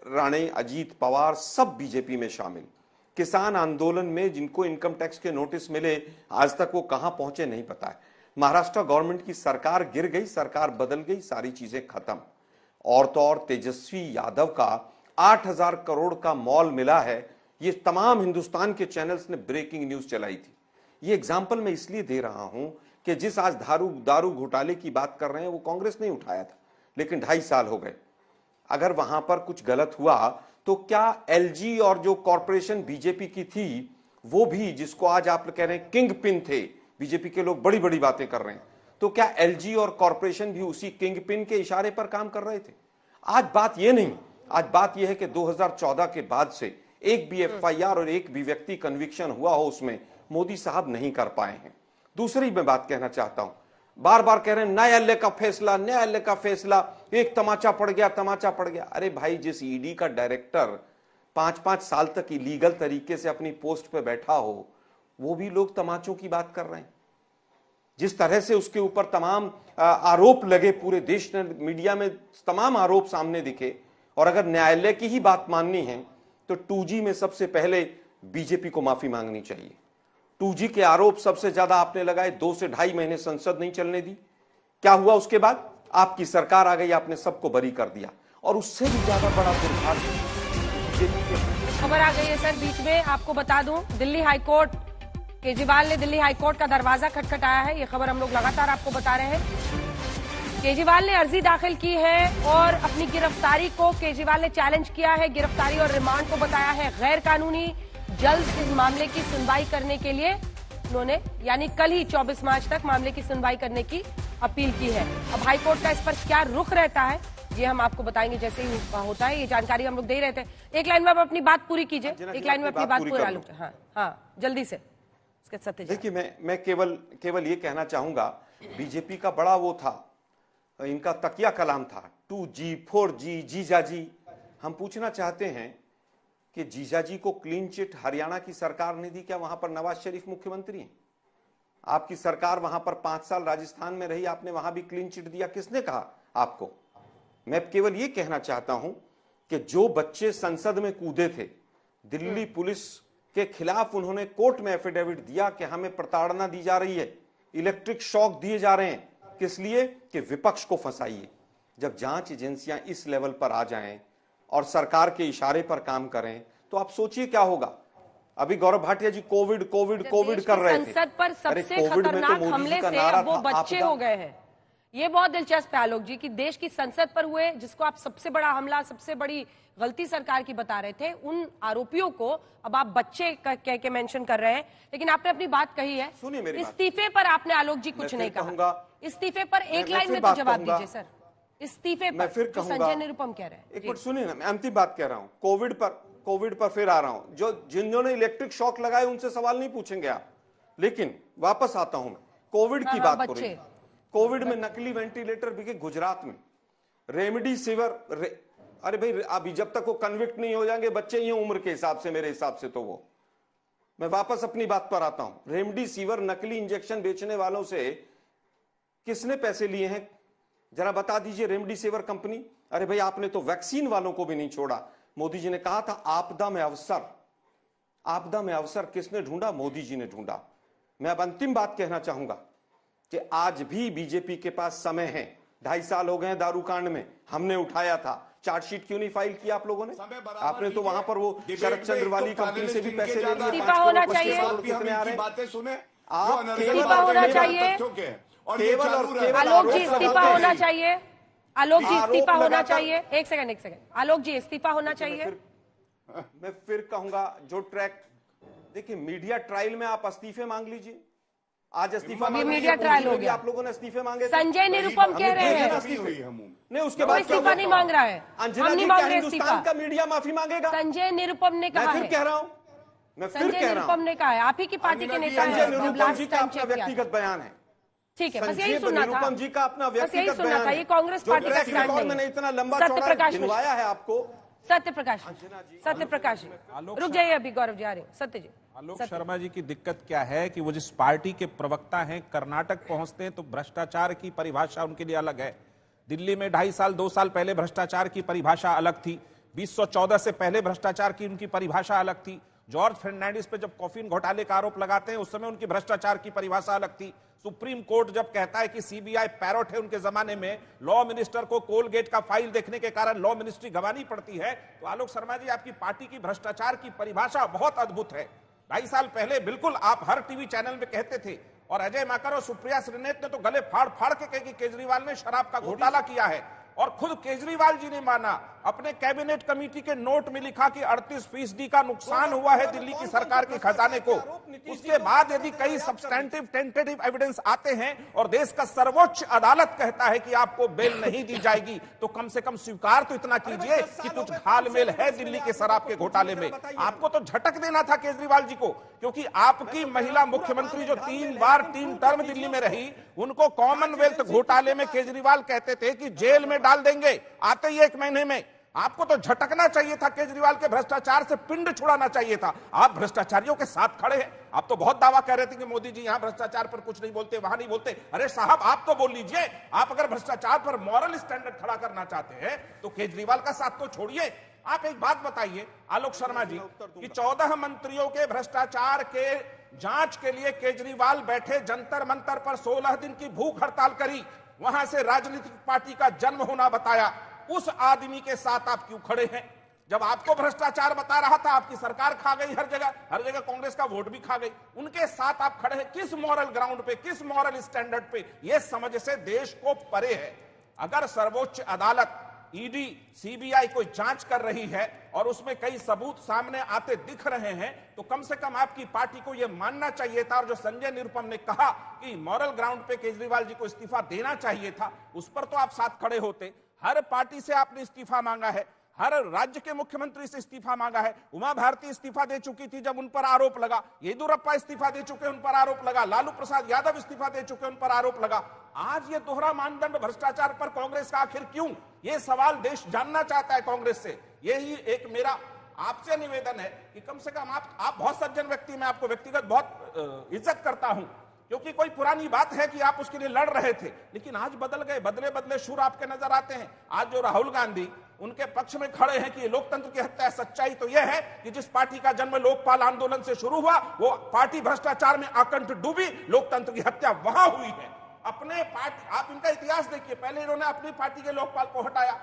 राणे, अजीत पवार, सब बीजेपी में शामिल। किसान आंदोलन में जिनको इनकम टैक्स के नोटिस मिले, आज तक वो कहां पहुंचे नहीं पता है। महाराष्ट्र गवर्नमेंट की सरकार गिर गई, सरकार बदल गई, सारी चीजें खत्म। और तो और तेजस्वी यादव का 8,000 करोड़ का मॉल मिला है, ये तमाम हिंदुस्तान के चैनल्स ने ब्रेकिंग न्यूज चलाई थी। ये एग्जाम्पल मैं इसलिए दे रहा हूं कि जिस आज दारू घोटाले की बात कर रहे हैं वो कांग्रेस ने उठाया था, लेकिन 2.5 साल हो गए। अगर वहां पर कुछ गलत हुआ तो क्या एलजी और जो कॉरपोरेशन बीजेपी की थी, वो भी, जिसको आज आप कह रहे हैं किंग पिन थे, बीजेपी के लोग बड़ी बड़ी बातें कर रहे हैं, तो क्या एलजी और कॉरपोरेशन भी उसी किंग पिन के इशारे पर काम कर रहे थे? आज बात यह नहीं, आज बात यह है कि 2014 के बाद से एक भी एफआईआर और एक भी व्यक्ति कन्विक्शन हुआ हो, उसमें मोदी साहब नहीं कर पाए हैं। दूसरी मैं बात कहना चाहता हूं, बार बार कह रहे हैं न्यायालय का फैसला, न्यायालय का फैसला, एक तमाचा पड़ गया। अरे भाई, जिस ईडी का डायरेक्टर 5-5 साल तक इलीगल तरीके से अपनी पोस्ट पे बैठा हो, वो भी लोग तमाचों की बात कर रहे हैं। जिस तरह से उसके ऊपर तमाम आरोप लगे, पूरे देश ने, मीडिया में तमाम आरोप सामने दिखे, और अगर न्यायालय की ही बात माननी है तो 2G में सबसे पहले बीजेपी को माफी मांगनी चाहिए। 2G के आरोप सबसे ज्यादा आपने लगाए, 2 से 2.5 महीने संसद नहीं चलने दी। क्या हुआ उसके बाद? आपकी सरकार आ गई, आपने सबको बरी कर दिया। और उससे भी ज्यादा बड़ा दुर्भाग्य बीजेपी के। खबर आ गई है सर बीच में, आपको बता दूं, दिल्ली हाईकोर्ट, केजरीवाल ने दिल्ली हाईकोर्ट का दरवाजा खटखटाया है। ये खबर हम लोग लगातार आपको बता रहे हैं। केजरीवाल ने अर्जी दाखिल की है और अपनी गिरफ्तारी को केजरीवाल ने चैलेंज किया है। गिरफ्तारी और रिमांड को बताया है गैर कानूनी। जल्द इस मामले की सुनवाई करने के लिए उन्होंने, यानी कल ही 24 मार्च तक मामले की सुनवाई करने की अपील की है। अब हाईकोर्ट का इस पर क्या रुख रहता है, ये हम आपको बताएंगे जैसे ही होता है। ये जानकारी हम लोग दे रहे थे। एक लाइन में आप अपनी बात पूरी कीजिए, एक लाइन में अपनी बात पूरी। हाँ, जल्दी से। देखिए, मैं केवल ये कहना चाहूंगा, बीजेपी का बड़ा वो था, इनका तकिया कलाम था 2G 4G, जीजाजी। हम पूछना चाहते हैं कि जीजाजी को क्लीन चिट हरियाणा की सरकार ने दी क्या? वहां पर नवाज शरीफ मुख्यमंत्री हैं। आपकी सरकार वहां पर 5 साल राजस्थान में रही, आपने वहां भी क्लीन चिट दिया, किसने कहा आपको? मैं केवल ये कहना चाहता हूं कि जो बच्चे संसद में कूदे थे, दिल्ली पुलिस के खिलाफ उन्होंने कोर्ट में एफिडेविट दिया कि हमें प्रताड़ना दी जा रही है, इलेक्ट्रिक शॉक दिए जा रहे हैं। किस लिए? कि विपक्ष को फंसाइए। जब जांच एजेंसियां इस लेवल पर आ जाएं और सरकार के इशारे पर काम करें, तो आप सोचिए क्या होगा। अभी गौरव भाटिया जी कोविड कर रहे थे। संसद पर सबसे खतरनाक हमले से वो बच्चे हो गए हैं। ये बहुत दिलचस्प है आलोक जी कि देश की संसद पर हुए, जिसको आप सबसे बड़ा हमला, सबसे बड़ी गलती सरकार की बता रहे थे, उन आरोपियों को अब आप बच्चे कह के मेंशन कर रहे हैं। लेकिन आपने अपनी बात कही है, सुनिए मेरी बात। इस्तीफे पर आपने आलोक जी कुछ नहीं कहा। इस्तीफे पर एक लाइन में तो जवाब दीजिए सर। इस्तीफे पर फिर जो संजय निरुपम कह रहे हैं। एक मिनट सुनिए ना, मैं अंतिम बात कह रहा हूं। कोविड पर फिर आ रहा हूं। जो जिन्होंने इलेक्ट्रिक शॉक लगाए उनसे सवाल नहीं पूछेंगे आप, लेकिन वापस आता हूं मैं। कोविड की बात हो रही है। कोविड में नकली वेंटिलेटर बिके गुजरात में, रेमडेसिविर। अरे भाई, अभी जब तक वो कन्विक्ट नहीं हो जाएंगे बच्चे ही उम्र के हिसाब से, मेरे हिसाब से तो वो। मैं वापस अपनी बात पर आता हूं। रेमडेसिविर नकली इंजेक्शन बेचने वालों से किसने पैसे लिए हैं जरा बता दीजिए। Remdesivir company. अरे भाई, आपने तो वैक्सीन वालों को भी नहीं छोड़ा। मोदी जी ने कहा था आपदा में अवसर। आपदा में अवसर किसने ढूंढा? मोदी जी ने ढूंढा। मैं अब अंतिम बात कहना चाहूंगा कि आज भी बीजेपी के पास समय है। 2.5 साल हो गए हैं दारू कांड में, हमने उठाया था। चार्जशीट क्यों नहीं फाइल किया आप लोगों ने? आपने तो वहां पर वो शरद चंद्र वाली कंपनी से भी पैसे ले लिए। इस्तीफा होना चाहिए। कितने आ रहे हैं? बातें सुने, आप इस्तीफा होना चाहिए। आलोक जी इस्तीफा होना चाहिए। आलोक जी इस्तीफा होना चाहिए। एक सेकंड। आलोक जी इस्तीफा होना चाहिए। मैं फिर कहूंगा, जो ट्रैक देखिए, मीडिया ट्रायल में आप इस्तीफे मांग लीजिए। आज इस्तीफा मीडिया ट्रायल हो गया। आप लोगों ने इस्तीफे मांगे। संजय निरुपम कह रहे हैं नहीं, उसके बाद इस्तीफा नहीं मांग रहा है। अंजना हम जी, नहीं मांग क्या रहे हिंदुस्तान इस्तीफा। का मीडिया माफी मांगेगा? संजय निरुपम ने कहा मैं फिर कह रहा हूं, संजय निरुपम ने कहा है, आप ही की पार्टी के नेता संजय हैं। निरुपम जी का अपना व्यक्तिगत बयान है। ठीक है, बस यही संजय सुनना था। निरुपम जी का अपना बस यही व्यक्तिगत सुनना बयान था। है। ये कांग्रेस पार्टी का स्टैंड नहीं है। मैंने इतना लंबा सत्य चौड़ा प्रकाश गिनवाया है आपको। सत्य प्रकाश रुक जाइए, अभी गौरव जी आ रहे हैं। सत्य जी, आलोक शर्मा जी की दिक्कत क्या है कि वो जिस पार्टी के प्रवक्ता हैं, कर्नाटक पहुंचते हैं तो भ्रष्टाचार की परिभाषा उनके लिए अलग है। दिल्ली में 2.5 साल 2 साल पहले भ्रष्टाचार की परिभाषा अलग थी। 2014 से पहले भ्रष्टाचार की उनकी परिभाषा अलग थी। जॉर्ज फर्नांडिस पे जब कॉफिन घोटाले का आरोप लगाते हैं उस समय उनकी भ्रष्टाचार की परिभाषा अलग थी। सुप्रीम कोर्ट जब कहता है कि सीबीआई पैरोट है उनके जमाने में, लॉ मिनिस्टर को कोलगेट का फाइल देखने के कारण लॉ मिनिस्ट्री गंवानी पड़ती है, तो आलोक शर्मा जी, आपकी पार्टी की भ्रष्टाचार की परिभाषा बहुत अद्भुत है। 2.5 साल पहले बिल्कुल आप हर टीवी चैनल में कहते थे, और अजय माकर और सुप्रिया श्रीनेत ने तो गले फाड़ फाड़ के कहे कि केजरीवाल ने शराब का घोटाला किया है। और खुद केजरीवाल जी ने माना, अपने कैबिनेट कमेटी के नोट में लिखा कि 38% का नुकसान हुआ है दिल्ली की सरकार के खजाने को। उसके बाद यदि कई सब्सटैंटिव टेंटेटिव एविडेंस आते हैं और देश का सर्वोच्च अदालत कहता है कि आपको बेल नहीं दी जाएगी, तो कम से कम स्वीकार तो इतना कीजिए कि कुछ घालमेल है दिल्ली के शराब के घोटाले में। आपको तो झटक देना था केजरीवाल जी को, क्योंकि आपकी महिला मुख्यमंत्री जो 3 बार 3 टर्म दिल्ली में रही, उनको कॉमनवेल्थ घोटाले में केजरीवाल कहते थे कि जेल में डाल देंगे आते ही 1 महीने में। आपको तो झटकना चाहिए था, केजरीवाल के भ्रष्टाचार से पिंड छुड़ाना चाहिए था। आप भ्रष्टाचारियों के साथ खड़े हैं। आप तो बहुत दावा कर रहे थे कि मोदी जी यहां भ्रष्टाचार पर कुछ नहीं बोलते, वहां नहीं बोलते। अरे साहब, आप तो बोल लीजिए। आप अगर भ्रष्टाचार पर मॉरल स्टैंडर्ड खड़ा करना चाहते हैं तो केजरीवाल का साथ तो छोड़िए। आप एक बात बताइए आलोक शर्मा जी कि 14 मंत्रियों के भ्रष्टाचार के जांच के लिए केजरीवाल बैठे जंतर मंतर पर 16 दिन की भूख हड़ताल करी, वहां से राजनीतिक पार्टी का जन्म होना बताया। उस आदमी के साथ आप क्यों खड़े हैं? जब आपको भ्रष्टाचार बता रहा था, आपकी सरकार खा गई, हर जगह कांग्रेस का वोट भी खा गई। उनके साथ आप खड़े हैं किस मॉरल ग्राउंड पे, किस मॉरल स्टैंडर्ड पे? यह समझ से देश को परे है। अगर सर्वोच्च अदालत, ईडी, सीबीआई कोई जांच कर रही है और उसमें कई सबूत सामने आते दिख रहे हैं, तो कम से कम आपकी पार्टी को यह मानना चाहिए था। और जो संजय निरुपम ने कहा कि मॉरल ग्राउंड पे केजरीवाल जी को इस्तीफा देना चाहिए था, उस पर तो आप साथ खड़े होते। हर पार्टी से आपने इस्तीफा मांगा है, हर राज्य के मुख्यमंत्री से इस्तीफा मांगा है। उमा भारती इस्तीफा दे चुकी थी जब उन पर आरोप लगा, येदियुरप्पा इस्तीफा दे चुके, उन पर आरोप लगा, लालू प्रसाद यादव इस्तीफा दे चुके, उन पर आरोप लगा। आज ये दोहरा मानदंड भ्रष्टाचार पर कांग्रेस का आखिर क्यों? ये सवाल देश जानना चाहता है कांग्रेस से। यही एक मेरा आपसे निवेदन है कि कम से कम आप बहुत सज्जन व्यक्ति, मैं आपको व्यक्तिगत बहुत इज्जत करता हूं, क्योंकि कोई पुरानी बात है कि आप उसके लिए लड़ रहे थे, लेकिन आज बदल गए, बदले बदले सुर आपके नजर आते हैं। आज जो राहुल गांधी उनके पक्ष में खड़े हैं कि ये लोकतंत्र की हत्या है, सच्चाई तो यह है कि जिस पार्टी का जन्म लोकपाल आंदोलन से शुरू हुआ, वो पार्टी भ्रष्टाचार में आकंठ डूबी, लोकतंत्र की हत्या वहां हुई है। अपने पार्टी, आप इनका इतिहास देखिए, पहले इन्होंने अपनी पार्टी के लोकपाल को हटाया,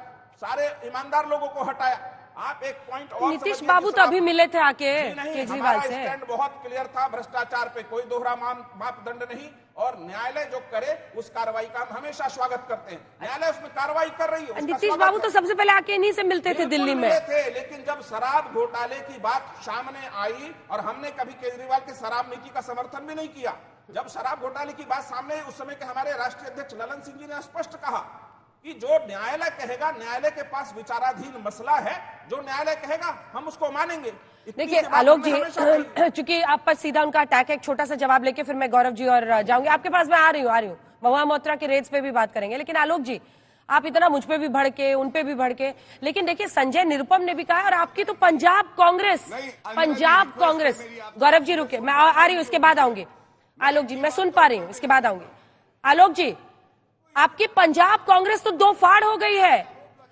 सारे ईमानदार लोगों को हटाया, आप एक पॉइंट और नीतीश समझिए बाबू जिस तो अभी आप- मिले थे आके जी नहीं, केजरीवाल हमारा से। स्टैंड बहुत क्लियर था, भ्रष्टाचार पे कोई दोहरा मापदंड नहीं, और न्यायालय जो करे उस कार्रवाई का हम हमेशा स्वागत करते हैं। न्यायालय उसमें कार्रवाई कर रही है, उसका नीतीश स्वागत बाबू है। तो सबसे पहले आके इन्हीं से मिलते थे बिल्कुल दिल्ली में। मिले थे, लेकिन जब शराब घोटाले की बात सामने आई, और हमने कभी केजरीवाल की शराब नीति का समर्थन भी नहीं किया, जब शराब घोटाले की बात सामने आई, उस समय के हमारे राष्ट्रीय अध्यक्ष ललन सिंह जी ने स्पष्ट कहा कि जो न्यायालय कहेगा, न्यायालय के पास विचाराधीन मसला है, जो न्यायालय कहेगा हम उसको मानेंगे। देखिए आलोक जी, चूंकि आप पर सीधा उनका अटैक है, एक छोटा सा जवाब लेके फिर मैं गौरव जी और जाऊंगी आपके पास। मैं आ रही हूँ महुआ मोइत्रा के रेट्स पे भी बात करेंगे, लेकिन आलोक जी आप इतना मुझ पे भी भड़के, उन पे भी भड़के, लेकिन देखिए संजय निरुपम ने भी कहा, और आपकी तो पंजाब कांग्रेस, गौरव जी रुके, मैं आ रही हूँ, इसके बाद आऊंगी। आलोक जी मैं सुन पा रही हूँ, इसके बाद आऊंगी। आलोक जी, आपकी पंजाब कांग्रेस तो दो फाड़ हो गई है।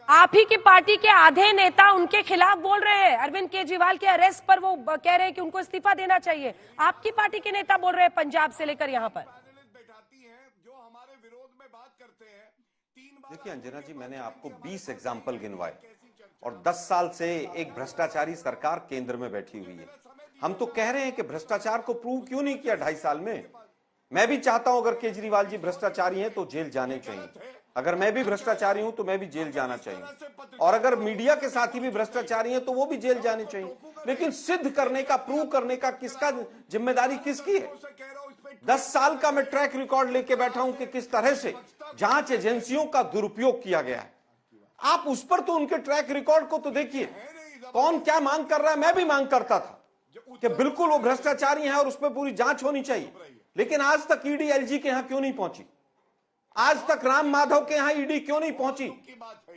आप ही की पार्टी के आधे नेता उनके खिलाफ बोल रहे हैं, अरविंद केजरीवाल के अरेस्ट पर वो कह रहे हैं कि उनको इस्तीफा देना चाहिए। आपकी पार्टी के नेता बोल रहे हैं पंजाब से लेकर यहाँ पर। देखिए अंजना जी, मैंने आपको 20 एग्जाम्पल गिनवाए, और 10 साल से एक भ्रष्टाचारी सरकार केंद्र में बैठी हुई है। हम तो कह रहे हैं कि भ्रष्टाचार को प्रूव क्यों नहीं किया 2.5 साल में। मैं भी चाहता हूं अगर केजरीवाल जी भ्रष्टाचारी हैं तो जेल जाने चाहिए, अगर मैं भी भ्रष्टाचारी हूं तो मैं भी जेल जाना चाहिए, और अगर मीडिया के साथी भी भ्रष्टाचारी हैं तो वो भी जेल जाने चाहिए। लेकिन सिद्ध करने का, प्रूव करने का किसका जिम्मेदारी किसकी है? 10 साल का मैं ट्रैक रिकॉर्ड लेके बैठा हूं कि किस तरह से जांच एजेंसियों का दुरुपयोग किया गया है। आप उस पर तो उनके ट्रैक रिकॉर्ड को तो देखिए, कौन क्या मांग कर रहा है। मैं भी मांग करता था कि बिल्कुल वो भ्रष्टाचारी हैं और उस पर पूरी जांच होनी चाहिए, लेकिन आज तक ईडी एलजी के यहां क्यों नहीं पहुंची? आज तक राम माधव के यहाँ ईडी क्यों नहीं पहुंची?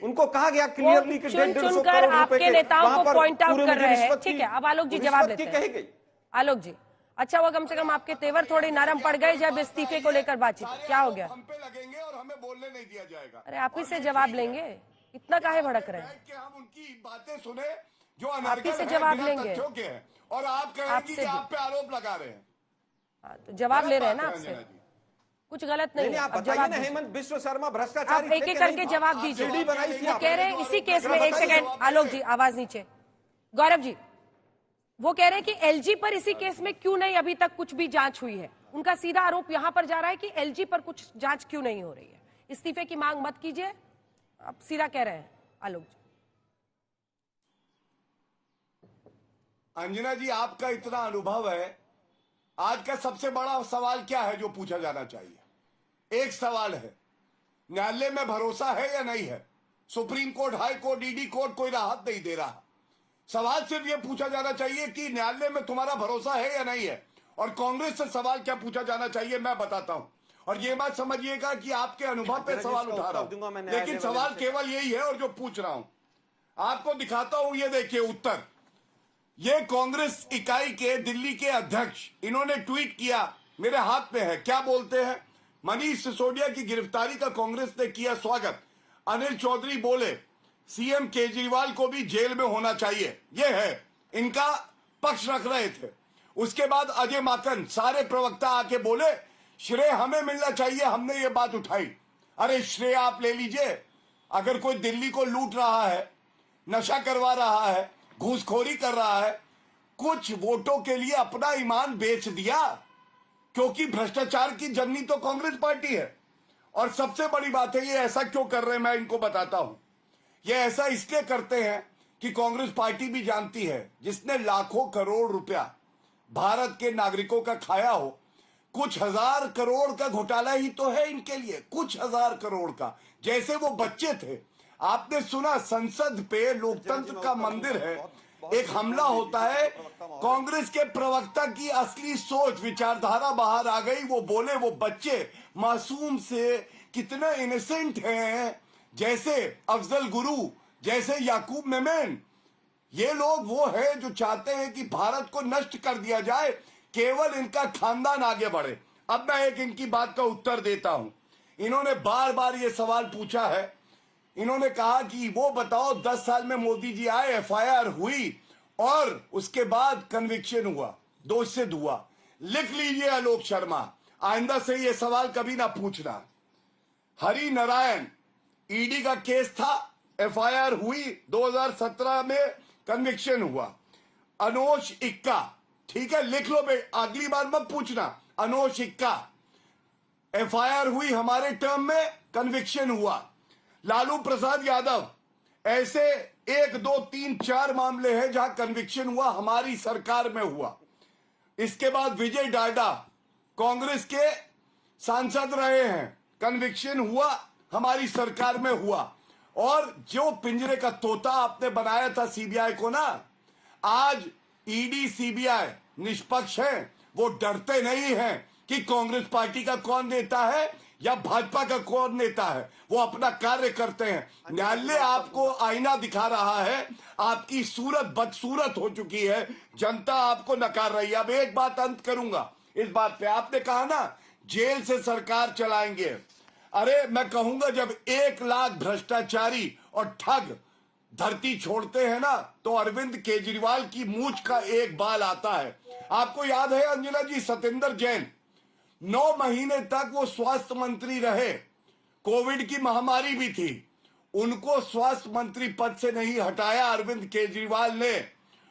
उनको कहा गया क्लियरली कि 150 करोड़ रुपए के नेताओं को पॉइंट आउट कर रहे हैं। ठीक है, अब आलोक जी जवाब देते हैं। आलोक जी, अच्छा हुआ कम से कम आपके तेवर थोड़े नरम पड़ गए जब इस्तीफे को लेकर बातचीत। क्या हो गया? हम पे लगेंगे और हमें बोलने नहीं दिया जाएगा। अरे आप ही से जवाब लेंगे, इतना काहे भड़क रहे हैं? कि हम उनकी बातें सुने जो आप ही से जवाब लेंगे, और आप कहेंगे कि आप पे आरोप लगा रहे हैं। तो जवाब ले रहे हैं ना आपसे, कुछ गलत नहीं है। आप बताइए ना, हेमंत बिश्व शर्मा भ्रष्टाचारी, आप एक एक करके जवाब दीजिए। वो कह रहे हैं इसी केस में, एक सेकंड आलोक जी आवाज नीचे, गौरव जी, वो कह रहे हैं कि एलजी पर इसी केस में क्यों नहीं अभी तक कुछ भी जांच हुई है। उनका सीधा आरोप यहां पर जा रहा है कि एलजी पर कुछ जांच क्यों नहीं हो रही है। इस्तीफे की मांग मत कीजिए, आप सीधा कह रहे हैं आलोक जी। अंजना जी, आपका इतना अनुभव है, आज का सबसे बड़ा सवाल क्या है जो पूछा जाना चाहिए? एक सवाल है, न्यायालय में भरोसा है या नहीं है? Supreme court, high court, ED court कोई राहत नहीं दे रहा। सवाल सिर्फ ये पूछा जाना चाहिए कि न्यायालय में तुम्हारा भरोसा है या नहीं है। और कांग्रेस से सवाल क्या पूछा जाना चाहिए, मैं बताता हूं, और ये बात समझिएगा कि आपके अनुभव पे सवाल उठा रहा हूं, लेकिन सवाल केवल यही है और जो पूछ रहा हूं आपको दिखाता हूं। ये देखिए उत्तर, ये कांग्रेस इकाई के दिल्ली के अध्यक्ष, इन्होंने ट्वीट किया, मेरे हाथ में है। क्या बोलते हैं? मनीष सिसोदिया की गिरफ्तारी का कांग्रेस ने किया स्वागत। अनिल चौधरी बोले सीएम केजरीवाल को भी जेल में होना चाहिए। ये है, इनका पक्ष रख रहे थे। उसके बाद अजय माकन, सारे प्रवक्ता आके बोले श्रेय हमें मिलना चाहिए, हमने ये बात उठाई। अरे श्रेय आप ले लीजिए, अगर कोई दिल्ली को लूट रहा है, नशा करवा रहा है, घूसखोरी कर रहा है, कुछ वोटों के लिए अपना ईमान बेच दिया, क्योंकि भ्रष्टाचार की जननी तो कांग्रेस पार्टी है। और सबसे बड़ी बात है, ये ऐसा क्यों कर रहे हैं मैं इनको बताता हूं। ये ऐसा इसलिए करते हैं कि कांग्रेस पार्टी भी जानती है, जिसने लाखों करोड़ रुपया भारत के नागरिकों का खाया हो, कुछ हजार करोड़ का घोटाला ही तो है इनके लिए, कुछ हजार करोड़ का। जैसे वो बच्चे थे, आपने सुना संसद पे, लोकतंत्र का मंदिर है, एक हमला होता है, कांग्रेस के प्रवक्ता की असली सोच, विचारधारा बाहर आ गई। वो बोले वो बच्चे मासूम से कितने इनोसेंट हैं, जैसे अफजल गुरु, जैसे याकूब मेमन। ये लोग वो है जो चाहते हैं कि भारत को नष्ट कर दिया जाए, केवल इनका खानदान आगे बढ़े। अब मैं एक इनकी बात का उत्तर देता हूं। इन्होंने बार बार ये सवाल पूछा है। इन्होंने कहा कि वो बताओ 10 साल में मोदी जी आए, एफआईआर हुई और उसके बाद कन्विक्शन हुआ, दोष सिद्ध हुआ। लिख लीजिए आलोक शर्मा, आइंदा से ये सवाल कभी ना पूछना। हरि नारायण, ईडी का केस था, एफआईआर हुई, 2017 में कन्विक्शन हुआ। अनोश इक्का, ठीक है, लिख लो बे, अगली बार मत पूछना। अनोश इक्का एफआईआर हुई, हमारे टर्म में कन्विक्शन हुआ। लालू प्रसाद यादव, ऐसे 1 2 3 4 मामले हैं जहां कन्विक्शन हुआ, हमारी सरकार में हुआ। इसके बाद विजय डाडा कांग्रेस के सांसद रहे हैं, कन्विक्शन हुआ, हमारी सरकार में हुआ। और जो पिंजरे का तोता आपने बनाया था सीबीआई को ना, आज ईडी सीबीआई निष्पक्ष है, वो डरते नहीं हैं कि कांग्रेस पार्टी का कौन नेता है या भाजपा का कौन नेता है, वो अपना कार्य करते हैं। न्यायालय आपको आईना दिखा रहा है, आपकी सूरत बदसूरत हो चुकी है, जनता आपको नकार रही है। अब एक बात अंत करूंगा इस बात पे, आपने कहा ना जेल से सरकार चलाएंगे। अरे मैं कहूंगा जब 1 लाख भ्रष्टाचारी और ठग धरती छोड़ते हैं ना, तो अरविंद केजरीवाल की मूंछ का एक बाल आता है। आपको याद है अंजना जी, सत्येंद्र जैन 9 महीने तक वो स्वास्थ्य मंत्री रहे, कोविड की महामारी भी थी, उनको स्वास्थ्य मंत्री पद से नहीं हटाया अरविंद केजरीवाल ने।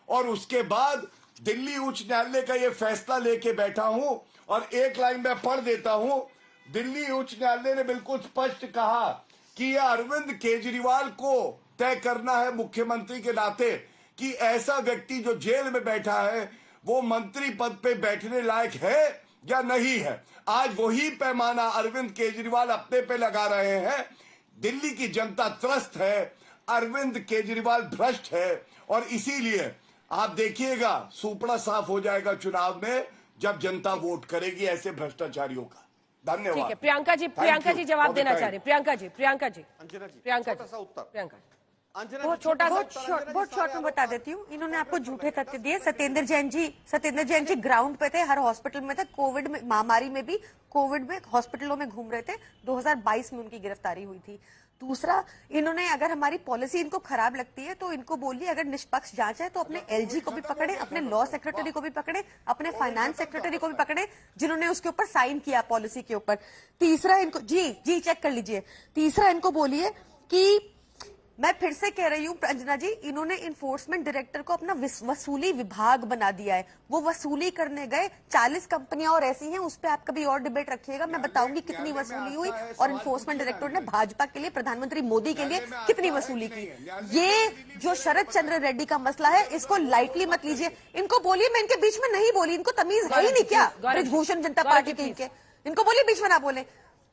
और उसके बाद दिल्ली उच्च न्यायालय का ये फैसला लेके बैठा हूं, और एक लाइन में पढ़ देता हूं। दिल्ली उच्च न्यायालय ने बिल्कुल स्पष्ट कहा कि यह अरविंद केजरीवाल को तय करना है मुख्यमंत्री के नाते कि ऐसा व्यक्ति जो जेल में बैठा है वो मंत्री पद पे बैठने लायक है या नहीं है। आज वही पैमाना अरविंद केजरीवाल अपने पे लगा रहे हैं। दिल्ली की जनता त्रस्त है, अरविंद केजरीवाल भ्रष्ट है, और इसीलिए आप देखिएगा सुपड़ा साफ हो जाएगा चुनाव में जब जनता वोट करेगी ऐसे भ्रष्टाचारियों का। धन्यवाद। ठीक है, प्रियंका जी जवाब देना चाह रहे। प्रियंका जी बहुत छोटा बहुत शॉर्ट में बता देती हूँ। इन्होंने आपको झूठे तथ्य दिए। सत्येंद्र जैन जी ग्राउंड पे थे, हर हॉस्पिटल में थे, कोविड में महामारी में भी कोविड में हॉस्पिटलों में घूम रहे थे। 2022 में उनकी गिरफ्तारी हुई थी। दूसरा, इन्होंने अगर हमारी पॉलिसी इनको खराब लगती है तो इनको बोलिए अगर निष्पक्ष जांच है तो अपने एलजी को भी पकड़े, अपने लॉ सेक्रेटरी को भी पकड़े, अपने फाइनेंस सेक्रेटरी को भी पकड़े जिन्होंने उसके ऊपर साइन किया पॉलिसी के ऊपर। तीसरा, इनको जी चेक कर लीजिए। तीसरा, इनको बोलिए कि मैं फिर से कह रही हूँ अंजना जी, इन्होंने इन्फोर्समेंट डायरेक्टर को अपना वसूली विभाग बना दिया है। वो वसूली करने गए, 40 कंपनियां और ऐसी हैं, उस पर आप कभी और डिबेट रखिएगा, मैं बताऊंगी कितनी वसूली हुई और इन्फोर्समेंट डायरेक्टर ने भाजपा के लिए, प्रधानमंत्री मोदी के लिए कितनी वसूली की। ये जो शरद चंद्र रेड्डी का मसला है, इसको लाइटली मत लीजिए। इनको बोलिए, मैं इनके बीच में नहीं बोली, इनको तमीज है ही नहीं क्या ब्रजभूषण जनता पार्टी के, इनको बोलिए बीच में ना बोले।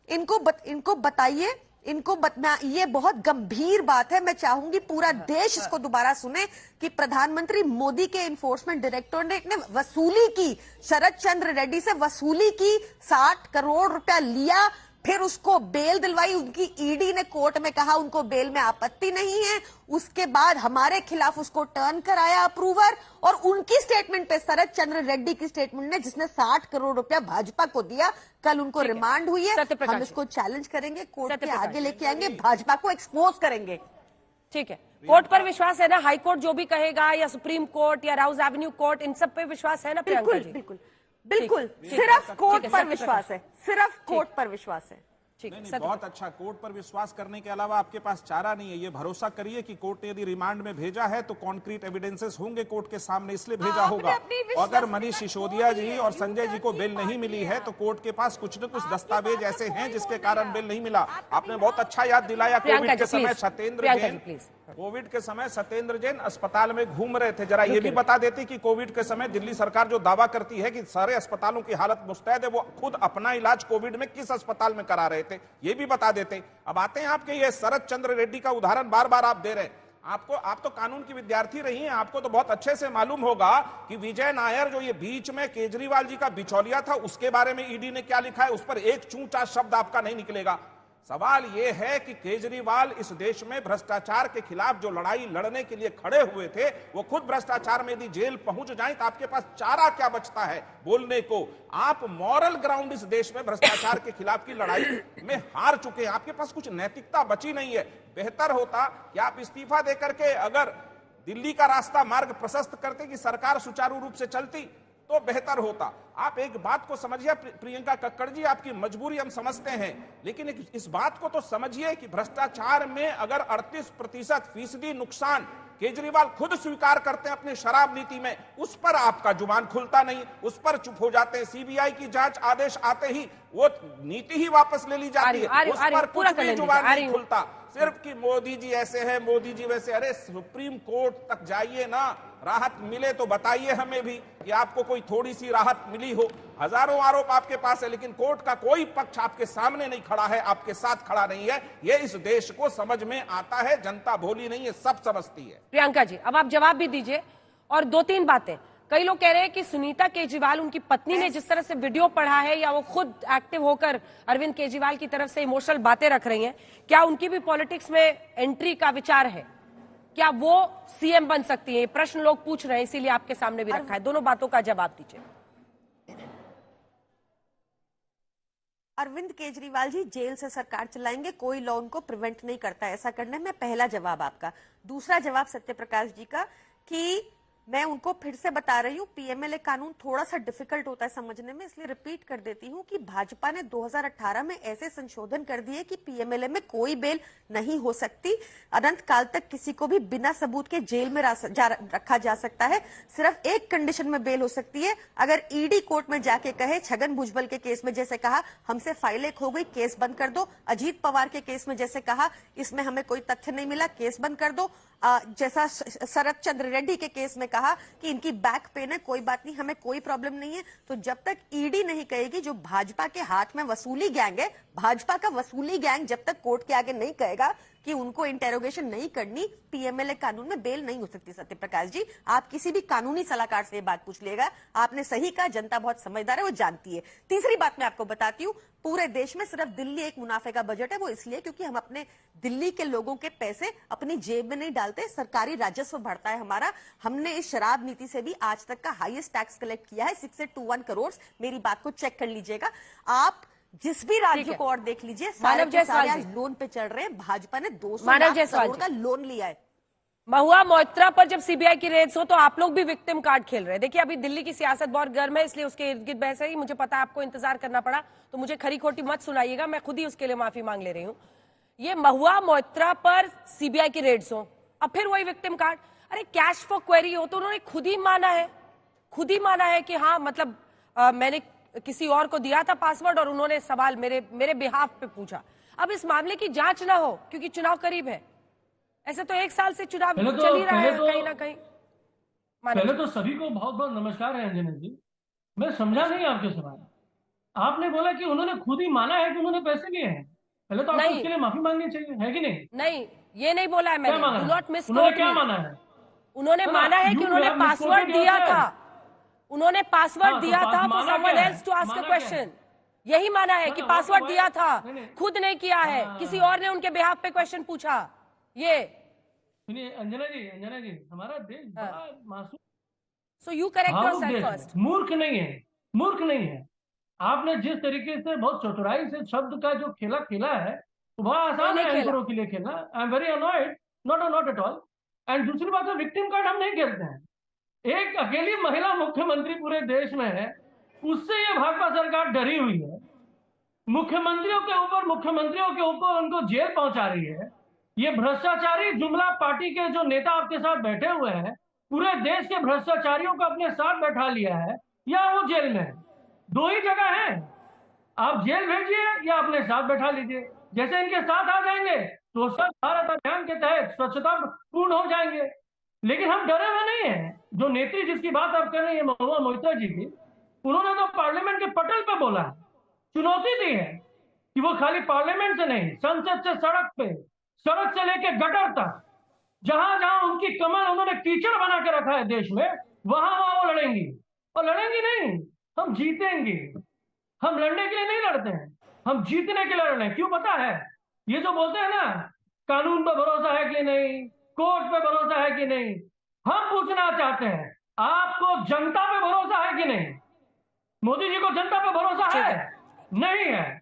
इनको बताइए, ये बहुत गंभीर बात है। मैं चाहूंगी पूरा देश इसको दोबारा सुने कि प्रधानमंत्री मोदी के इन्फोर्समेंट डायरेक्टोरेट ने वसूली की, शरद चंद्र रेड्डी से वसूली की, 60 करोड़ रुपया लिया, फिर उसको बेल दिलवाई। उनकी ईडी ने कोर्ट में कहा उनको बेल में आपत्ति नहीं है, उसके बाद हमारे खिलाफ उसको टर्न कराया अप्रूवर, और उनकी स्टेटमेंट पे, शरद चंद्र रेड्डी की स्टेटमेंट ने, जिसने 60 करोड़ रुपया भाजपा को दिया, कल उनको रिमांड हुई है। हम इसको चैलेंज करेंगे, कोर्ट के आगे लेके आएंगे, भाजपा को एक्सपोज करेंगे। ठीक है, कोर्ट पर विश्वास है ना? हाई कोर्ट जो भी कहेगा, या सुप्रीम कोर्ट या राउज एवेन्यू कोर्ट, इन सब पे विश्वास है ना प्रियंका जी? बिल्कुल, सिर्फ कोर्ट पर विश्वास है, सिर्फ कोर्ट पर विश्वास है। नहीं, बहुत अच्छा। कोर्ट पर विश्वास करने के अलावा आपके पास चारा नहीं है। ये भरोसा करिए कि कोर्ट ने यदि रिमांड में भेजा है तो कॉन्क्रीट एविडेंसेस होंगे कोर्ट के सामने, इसलिए भेजा होगा। अगर मनीष सिसोदिया जी और संजय जी को बेल नहीं मिली है तो कोर्ट के पास कुछ न कुछ दस्तावेज ऐसे हैं जिसके कारण बेल नहीं मिला। आपने बहुत अच्छा याद दिलाया, कोविड के समय सत्येंद्र जैन अस्पताल में घूम रहे थे। जरा ये भी बता देती कि कोविड के समय दिल्ली सरकार जो दावा करती है कि सारे अस्पतालों की हालत मुस्तैद है, वो खुद अपना इलाज कोविड में किस अस्पताल में करा रहे थे, ये भी बता देते। अब आते हैं आपके ये शरद चंद्र रेड्डी का उदाहरण बार बार आप दे रहे हैं। आप तो कानून की विद्यार्थी रही हैं, आपको तो बहुत अच्छे से मालूम होगा कि विजय नायर जो ये बीच में केजरीवाल जी का बिचौलिया था, उसके बारे में ईडी ने क्या लिखा है, उस पर एक चूंचा शब्द आपका नहीं निकलेगा। सवाल यह है कि केजरीवाल इस देश में भ्रष्टाचार के खिलाफ जो लड़ाई लड़ने के लिए खड़े हुए थे, वो खुद भ्रष्टाचार में यदि जेल पहुंच जाएं तो आपके पास चारा क्या बचता है बोलने को? आप मॉरल ग्राउंड इस देश में भ्रष्टाचार के खिलाफ की लड़ाई में हार चुके हैं, आपके पास कुछ नैतिकता बची नहीं है। बेहतर होता कि आप इस्तीफा देकर के अगर दिल्ली का रास्ता मार्ग प्रशस्त करते कि सरकार सुचारू रूप से चलती, तो बेहतर होता। आप एक बात को समझिए प्रियंका कक्कड़ जी, आपकी मजबूरी हम समझते हैं, लेकिन इस बात को तो समझिए कि भ्रष्टाचार में अगर 38% नुकसान केजरीवाल खुद स्वीकार करते हैं अपनी शराब नीति में, उस पर आपका जुबान खुलता नहीं, उस पर चुप हो जाते हैं। सीबीआई की जांच आदेश आते ही वो नीति ही वापस ले ली जाती है, उस पर कुछ भी जुबान नहीं खुलता। सिर्फ कि मोदी जी ऐसे हैं, मोदी जी वैसे। अरे सुप्रीम कोर्ट तक जाइए ना, राहत मिले तो बताइए हमें भी कि आपको कोई थोड़ी सी राहत मिली हो। हजारों आरोप आपके पास है, लेकिन कोर्ट का कोई पक्ष आपके सामने नहीं खड़ा है, आपके साथ खड़ा नहीं है। ये इस देश को समझ में आता है, जनता भोली नहीं है, सब समझती है। प्रियंका जी, अब आप जवाब भी दीजिए। और 2-3 बातें, कई लोग कह रहे हैं कि सुनीता केजरीवाल, उनकी पत्नी ने जिस तरह से वीडियो पढ़ा है, या वो खुद एक्टिव होकर अरविंद केजरीवाल की तरफ से इमोशनल बातें रख रही हैं, क्या उनकी भी पॉलिटिक्स में एंट्री का विचार है? क्या वो सीएम बन सकती है? प्रश्न लोग पूछ रहे हैं, इसीलिए आपके सामने भी रखा है। दोनों बातों का जवाब दीजिए। अरविंद केजरीवाल जी जेल से सरकार चलाएंगे, कोई लॉ उनको प्रिवेंट नहीं करता ऐसा करने में। पहला जवाब आपका। दूसरा जवाब सत्यप्रकाश जी का कि मैं उनको फिर से बता रही हूँ, पीएमएलए कानून थोड़ा सा डिफिकल्ट होता है समझने में, इसलिए रिपीट कर देती हूँ कि भाजपा ने 2018 में ऐसे संशोधन कर दिए कि पीएमएलए में कोई बेल नहीं हो सकती। अनंत काल तक किसी को भी बिना सबूत के जेल में रखा जा सकता है। सिर्फ एक कंडीशन में बेल हो सकती है, अगर ईडी कोर्ट में जाके कहे, छगन भुजबल के केस में जैसे कहा हमसे फाइलें खो गई, केस बंद कर दो। अजीत पवार के केस में जैसे कहा इसमें हमें कोई तथ्य नहीं मिला, केस बंद कर दो। जैसा शरद चंद्र रेड्डी के केस में कहा कि इनकी बैक पेन है, कोई बात नहीं, हमें कोई प्रॉब्लम नहीं है। तो जब तक ईडी नहीं कहेगी, जो भाजपा के हाथ में वसूली गैंग है, भाजपा का वसूली गैंग जब तक कोर्ट के आगे नहीं कहेगा कि उनको इंटेरोगेशन नहीं करनी, पीएमएलए कानून में बेल नहीं हो सकती। सत्यप्रकाश जी, आप किसी भी कानूनी सलाहकार से ये बात पूछ लेगा, आपने सही कहा, जनता बहुत समझदार है, वो जानती है। तीसरी बात मैं आपको बताती हूँ, पूरे देश में सिर्फ दिल्ली एक मुनाफे का बजट है, वो इसलिए क्योंकि हम अपने दिल्ली के लोगों के पैसे अपनी जेब में नहीं डालते, सरकारी राजस्व बढ़ता है हमारा। हमने इस शराब नीति से भी आज तक का हाईएस्ट टैक्स कलेक्ट किया है, 621 करोड़। मेरी बात को चेक कर लीजिएगा आप, जिस भी राज्य को और देख लीजिए, सारे आज लोन पे चढ़ रहे हैं। भाजपा ने 200 लाख करोड़ का लोन लिया है। महुआ मोइत्रा पर जब सीबीआई की रेड्स हो तो आप लोग भी विक्टिम कार्ड खेल रहे हैं। देखिए, अभी दिल्ली की सियासत बहुत गर्म है, इसलिए उसके इर्द गिर्द बहस है। मुझे पता है आपको इंतजार करना पड़ा, तो मुझे खरी खोटी मत सुनाइएगा, मैं खुद ही उसके लिए माफी मांग ले रही हूँ। ये महुआ मोइत्रा पर सीबीआई की रेड्स हो, अब फिर वही विक्टिम कार्ड। अरे कैश फॉर क्वेरी हो तो उन्होंने खुद ही माना है कि हाँ, मतलब मैंने किसी और को दिया था पासवर्ड और उन्होंने सवाल मेरे बिहाफ पे पूछा। अब इस मामले की जांच ना हो क्योंकि चुनाव करीब है, ऐसे तो 1 साल से चुनाव चल ही रहा है कहीं ना कहीं। पहले तो सभी को बहुत बहुत नमस्कार है अंजना जी। मैं समझा नहीं आपके सवाल। आपने बोला कि उन्होंने खुद ही माना है कि उन्होंने पैसे लिए हैं, पहले तो आपको उसके लिए माफी मांगनी चाहिए, है कि नहीं? नहीं, ये नहीं बोला है मैंने। Do not miss. उन्होंने क्या माना है? उन्होंने माना है कि उन्होंने पासवर्ड दिया था, उन्होंने पासवर्ड दिया था for someone else to ask a question. यही माना है कि पासवर्ड दिया था, खुद नहीं किया है, किसी और ने उनके बिहाफ पे क्वेश्चन पूछा। ये सुनिए अंजना जी, हमारा देश बड़ा मासूम, so you correct yourself first. मूर्ख नहीं है। आपने जिस तरीके से बहुत चतुराई से शब्द का जो खेला है, तो बड़ा आसान है एंकरों के लिए खेलना। I am very annoyed, not at all. And दूसरी बात है, विक्टिम कार्ड हम नहीं खेलते हैं। एक अकेली महिला मुख्यमंत्री पूरे देश में है, उससे ये भाजपा सरकार डरी हुई है। मुख्यमंत्रियों के ऊपर उनको जेल पहुंचा रही है। ये भ्रष्टाचारी जुमला पार्टी के जो नेता आपके साथ बैठे हुए हैं, पूरे देश के भ्रष्टाचारियों को अपने साथ बैठा लिया है, या वो जेल में है। 2 ही जगह है, आप जेल भेजिए या अपने साथ बैठा लीजिए। जैसे इनके साथ आ जाएंगे तो स्वच्छ भारत अभियान के तहत स्वच्छता पूर्ण हो जाएंगे। लेकिन हम डरे हुए नहीं है। जो नेत्री जिसकी बात आप कर रहे हैं महुआ मोइत्रा जी की, उन्होंने तो पार्लियामेंट के पटल पे बोला है, चुनौती दी है कि वो खाली पार्लियामेंट से नहीं, संसद से सड़क से लेके गटर तक, जहां जहां उनकी कमर उन्होंने कीचड़ बना के रखा है देश में, वहां वो लड़ेंगी। और लड़ेंगी नहीं, हम जीतेंगे। हम लड़ने के लिए नहीं लड़ते हैं, हम जीतने के लिए लड़ रहे हैं। क्यों पता है? ये जो बोलते हैं ना, कानून पर भरोसा है कि नहीं, कोर्ट पे भरोसा है कि नहीं, हम पूछना चाहते हैं आपको जनता पे भरोसा है कि नहीं? मोदी जी को जनता पे भरोसा है? नहीं है।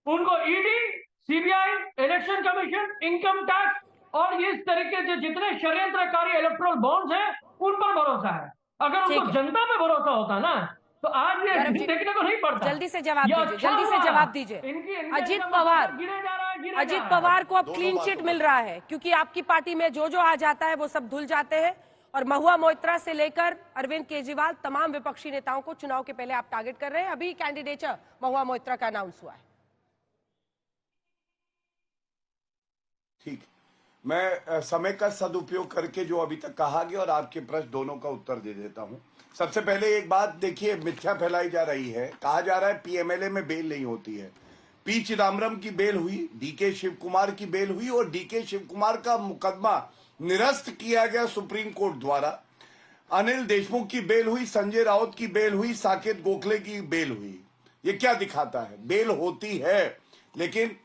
उनको ED, CBI, election commission, income tax और इस तरीके से जितने षड्यंत्रकारी इलेक्टोरल बॉन्ड्स हैं, उन पर भरोसा है। अगर उनको जनता पे भरोसा होता ना तो आज ये देखने को नहीं पड़ता। जल्दी से जवाब दीजिए, जल्दी से जवाब दीजिए। अजीत पवार, अजीत पवार को अब क्लीन चिट मिल रहा है क्योंकि आपकी पार्टी में जो जो आ जाता है वो सब धुल जाते हैं और महुआ मोइत्रा से लेकर अरविंद केजरीवाल तमाम विपक्षी नेताओं को चुनाव के पहले आप टारगेट कर रहे हैं। अभी कैंडिडेचर महुआ मोइत्रा का अनाउंस हुआ है। ठीक, मैं समय का सदुपयोग करके जो अभी तक कहा गया और आपके प्रश्न दोनों का उत्तर दे देता हूं। सबसे पहले एक बात देखिए, मिथ्या फैलाई जा रही है, कहा जा रहा है पीएमएलए में बेल नहीं होती है। पी चिदम्बरम की बेल हुई, डीके शिव कुमार की बेल हुई और डीके शिव कुमार का मुकदमा निरस्त किया गया सुप्रीम कोर्ट द्वारा। अनिल देशमुख की बेल हुई, संजय राउत की बेल हुई, साकेत गोखले की बेल हुई। ये क्या दिखाता है? बेल होती है, लेकिन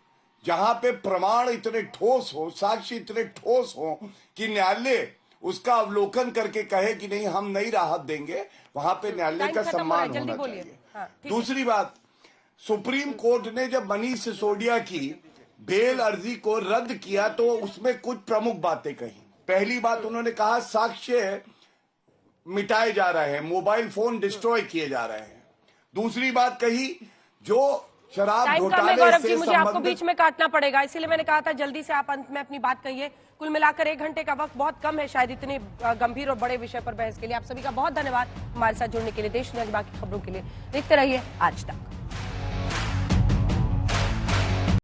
जहां पे प्रमाण इतने ठोस हो, साक्ष्य इतने ठोस हो कि न्यायालय उसका अवलोकन करके कहे कि नहीं हम नहीं राहत देंगे, वहां पे न्यायालय का सम्मान होना चाहिए। दूसरी बात, सुप्रीम कोर्ट ने जब मनीष सिसोदिया की बेल अर्जी को रद्द किया तो उसमें कुछ प्रमुख बातें कही। पहली बात, उन्होंने कहा साक्ष्य मिटाए जा रहे हैं, मोबाइल फोन डिस्ट्रॉय किए जा रहे हैं। दूसरी बात कही, जो शराब घोटाले से मुझे आपको बीच में काटना पड़ेगा, इसीलिए मैंने कहा था जल्दी से आप अंत में अपनी बात कहिए। कुल मिलाकर 1 घंटे का वक्त बहुत कम है शायद इतने गंभीर और बड़े विषय पर बहस के लिए। आप सभी का बहुत धन्यवाद हमारे साथ जुड़ने के लिए। देश दुनिया की बाकी खबरों के लिए देखते रहिए आज तक।